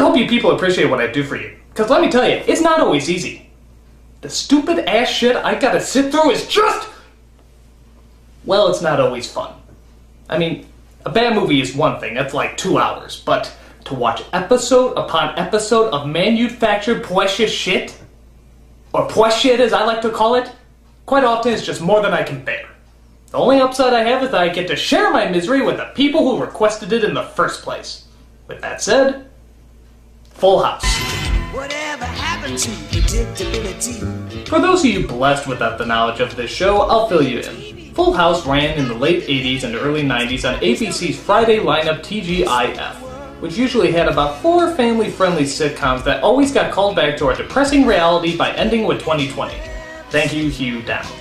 hope you people appreciate what I do for you, because let me tell you, it's not always easy. The stupid ass shit I gotta sit through is just... well, it's not always fun. I mean, a bad movie is one thing, that's like 2 hours, but to watch episode upon episode of manufactured precious shit, or precious shit as I like to call it, quite often it's just more than I can bear. The only upside I have is that I get to share my misery with the people who requested it in the first place. With that said, Full House. Whatever happened to predictability? For those of you blessed without the knowledge of this show, I'll fill you in. Full House ran in the late 80s and early 90s on ABC's Friday lineup TGIF, which usually had about 4 family-friendly sitcoms that always got called back to our depressing reality by ending with 2020. Thank you, Hugh Downs.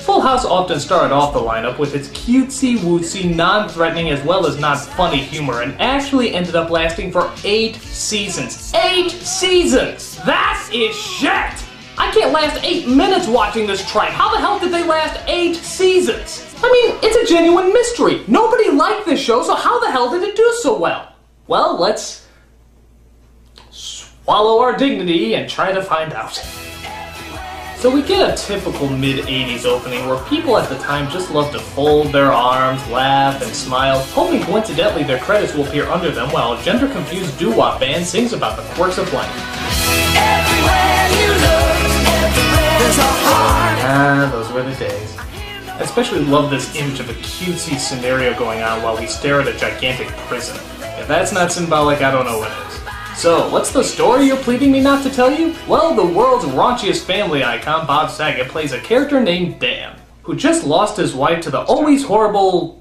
Full House often started off the lineup with its cutesy-wootsy, non-threatening as well as non-funny humor and actually ended up lasting for 8 seasons. 8 seasons! That is shit! I can't last 8 minutes watching this tripe. How the hell did they last 8 seasons? I mean, it's a genuine mystery. Nobody liked this show, so how the hell did it do so well? Well, let's swallow our dignity and try to find out. So we get a typical mid-80s opening where people at the time just love to fold their arms, laugh, and smile, hoping coincidentally their credits will appear under them while a gender-confused doo-wop band sings about the quirks of life. Everywhere you look, there's a heart. Ah, those were the days. I especially love this image of a cutesy scenario going on while we stare at a gigantic prison. If that's not symbolic, I don't know what is. So, what's the story you're pleading me not to tell you? Well, the world's raunchiest family icon, Bob Saget, plays a character named Dan, who just lost his wife to the always horrible,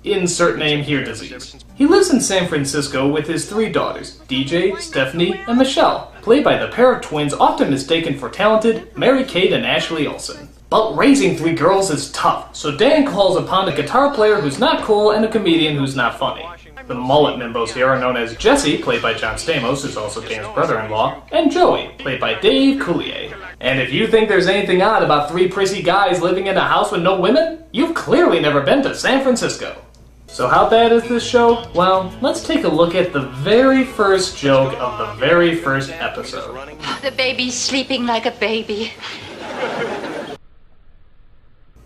insert name here disease. He lives in San Francisco with his 3 daughters, DJ, Stephanie, and Michelle, played by the pair of twins often mistaken for talented Mary-Kate and Ashley Olsen. But raising 3 girls is tough, so Dan calls upon a guitar player who's not cool and a comedian who's not funny. The mullet nimbos here are known as Jesse, played by John Stamos, who's also Dan's brother-in-law, and Joey, played by Dave Coulier. And if you think there's anything odd about 3 prissy guys living in a house with no women, you've clearly never been to San Francisco. So how bad is this show? Well, let's take a look at the very first joke of the very first episode. The baby's sleeping like a baby.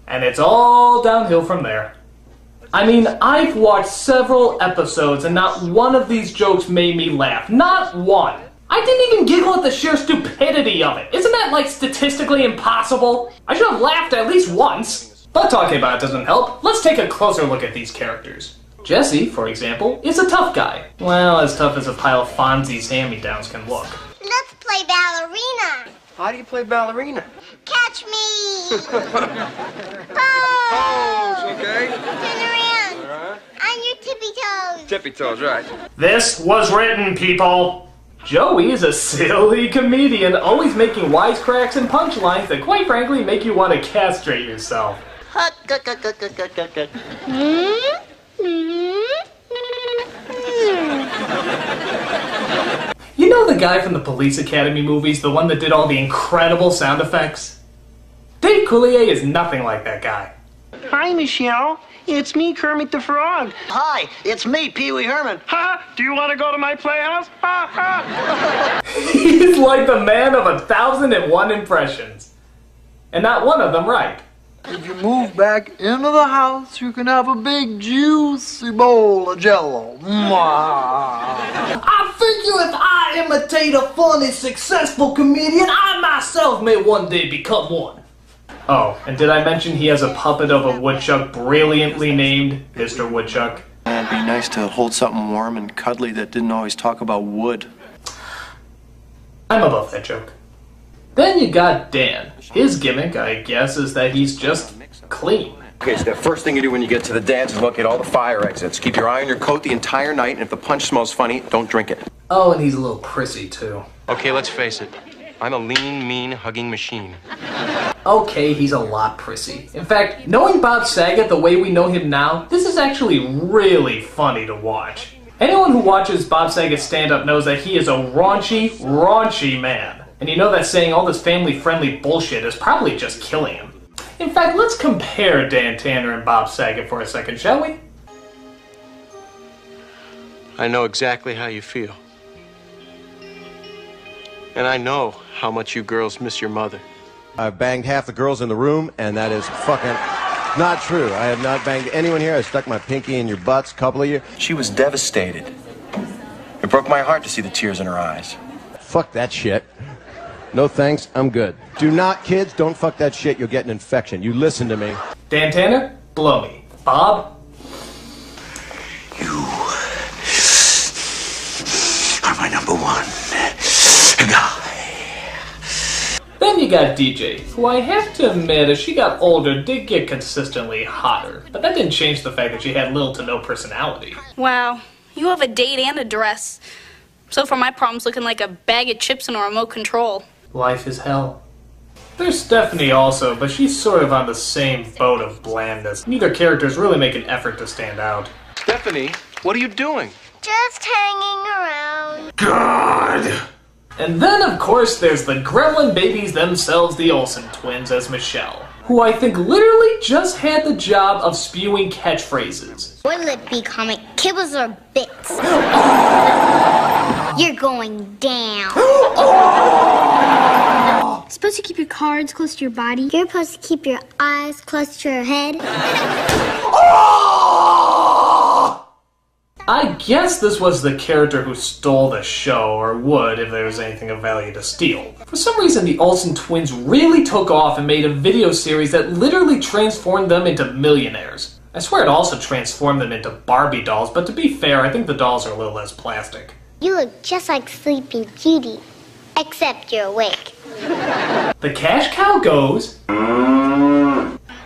And it's all downhill from there. I mean, I've watched several episodes and not one of these jokes made me laugh. Not one. I didn't even giggle at the sheer stupidity of it. Isn't that, like, statistically impossible? I should have laughed at least once. But talking about it doesn't help. Let's take a closer look at these characters. Jesse, for example, is a tough guy. Well, as tough as a pile of Fonzie's hand-me-downs can look. Let's play ballerina. How do you play ballerina? Catch me. Oh, okay. Turn around. On your tippy toes. Tippy toes, right. This was written, people! Joey is a silly comedian, always making wisecracks and punchlines that quite frankly make you want to castrate yourself. You know the guy from the Police Academy movies, the one that did all the incredible sound effects? Dave Coulier is nothing like that guy. Hi, Michelle. It's me, Kermit the Frog. Hi, it's me, Pee Wee Herman. Ha! Do you want to go to my playhouse? Ha ha! He's like the man of 1,001 impressions. And not one of them right. If you move back into the house, you can have a big juicy bowl of Jell-O. I figure if I imitate a funny, successful comedian, I myself may one day become one. Oh, and did I mention he has a puppet of a woodchuck brilliantly named Mr. Woodchuck? It'd be nice to hold something warm and cuddly that didn't always talk about wood. I'm above that joke. Then you got Dan. His gimmick, I guess, is that he's just clean. Okay, so the first thing you do when you get to the dance is look at all the fire exits. Keep your eye on your coat the entire night, and if the punch smells funny, don't drink it. Oh, and he's a little prissy, too. Okay, let's face it. I'm a lean, mean, hugging machine. Okay, he's a lot prissy. In fact, knowing Bob Saget the way we know him now, this is actually really funny to watch. Anyone who watches Bob Saget stand-up knows that he is a raunchy, raunchy man. And you know that saying all this family-friendly bullshit is probably just killing him. In fact, let's compare Dan Tanner and Bob Saget for a second, shall we? I know exactly how you feel. And I know how much you girls miss your mother. I've banged half the girls in the room, and that is fucking not true. I have not banged anyone here. I stuck my pinky in your butts, a couple of you. She was devastated. It broke my heart to see the tears in her eyes. Fuck that shit. No thanks, I'm good. Do not, kids, don't fuck that shit. You'll get an infection. You listen to me. Dan Tanner, blow me. Bob? You are my number one guy. Then you got DJ, who I have to admit, as she got older, did get consistently hotter. But that didn't change the fact that she had little to no personality. Wow, you have a date and a dress. So far my problem's looking like a bag of chips and a remote control. Life is hell. There's Stephanie also, but she's sort of on the same boat of blandness. Neither characters really make an effort to stand out. Stephanie, what are you doing? Just hanging around. God! And then, of course, there's the gremlin babies themselves, the Olsen twins, as Michelle, who I think literally just had the job of spewing catchphrases. Will it be comic kibbles or bits? You're going down. Supposed to keep your cards close to your body. You're supposed to keep your eyes close to your head. I guess this was the character who stole the show, or would if there was anything of value to steal. For some reason, the Olsen twins really took off and made a video series that literally transformed them into millionaires. I swear it also transformed them into Barbie dolls, but to be fair, I think the dolls are a little less plastic. You look just like Sleeping Beauty, except you're awake. The cash cow goes...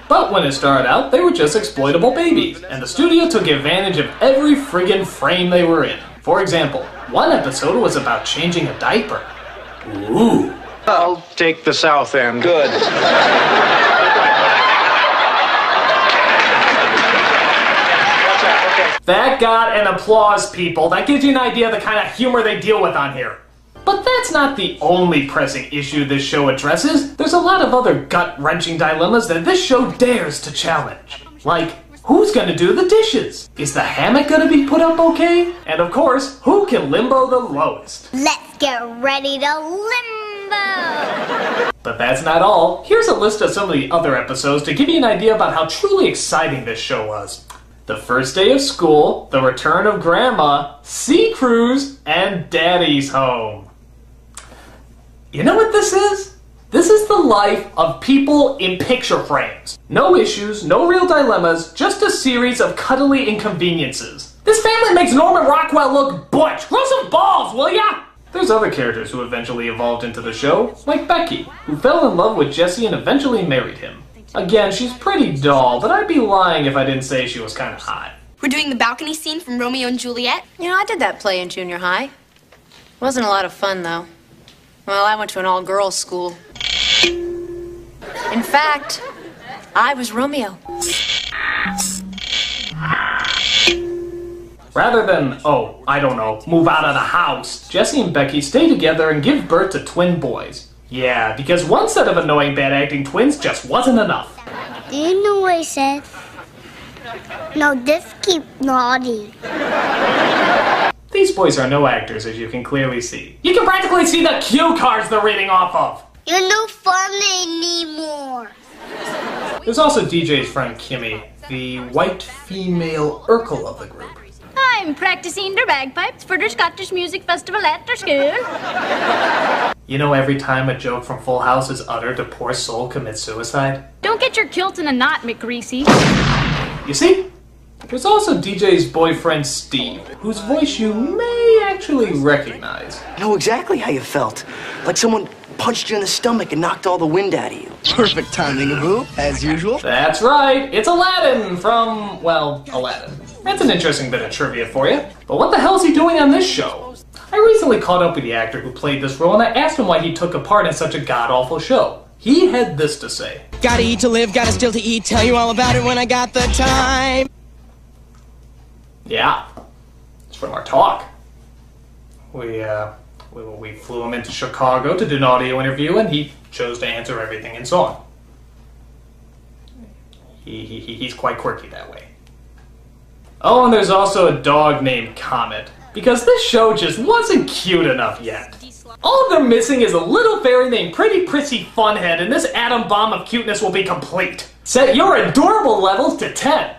But when it started out, they were just exploitable babies, and the studio took advantage of every friggin' frame they were in. For example, one episode was about changing a diaper. Ooh. I'll take the south end. Good. That got an applause, people. That gives you an idea of the kind of humor they deal with on here. But that's not the only pressing issue this show addresses. There's a lot of other gut-wrenching dilemmas that this show dares to challenge. Like, who's gonna do the dishes? Is the hammock gonna be put up okay? And of course, who can limbo the lowest? Let's get ready to limbo! But that's not all. Here's a list of some of the other episodes to give you an idea about how truly exciting this show was. The first day of school, the return of Grandma, Sea Cruise, and Daddy's Home. You know what this is? This is the life of people in picture frames. No issues, no real dilemmas, just a series of cuddly inconveniences. This family makes Norman Rockwell look butch. Grow some balls, will ya? There's other characters who eventually evolved into the show, like Becky, who fell in love with Jesse and eventually married him. Again, she's pretty dull, but I'd be lying if I didn't say she was kind of hot. We're doing the balcony scene from Romeo and Juliet. You know, I did that play in junior high. Wasn't a lot of fun, though. Well, I went to an all-girls school. In fact, I was Romeo. Rather than, oh, I don't know, move out of the house, Jesse and Becky stay together and give birth to twin boys. Yeah, because one set of annoying bad-acting twins just wasn't enough. Do you know what he said? No, just keep naughty. These boys are no actors, as you can clearly see. You can practically see the cue cards they're reading off of. You're no fun anymore. There's also DJ's friend Kimmy, the white female Urkel of the group. I'm practicing the bagpipes for the Scottish Music Festival after school. You know, every time a joke from Full House is uttered, a poor soul commits suicide? Don't get your kilt in a knot, McGreasy. You see? There's also DJ's boyfriend Steve, whose voice you may actually recognize. I know exactly how you felt. Like someone punched you in the stomach and knocked all the wind out of you. Perfect timing, Abu, as usual. That's right, it's Aladdin from, well, Aladdin. That's an interesting bit of trivia for you. But what the hell is he doing on this show? I recently caught up with the actor who played this role and I asked him why he took a part in such a god-awful show. He had this to say. Gotta eat to live, gotta still to eat, tell you all about it when I got the time. Yeah, it's from our talk. We flew him into Chicago to do an audio interview and he chose to answer everything in song. He's quite quirky that way. Oh, and there's also a dog named Comet, because this show just wasn't cute enough yet. All they're missing is a little fairy named Pretty Prissy Funhead, and this atom bomb of cuteness will be complete. Set your adorable levels to 10.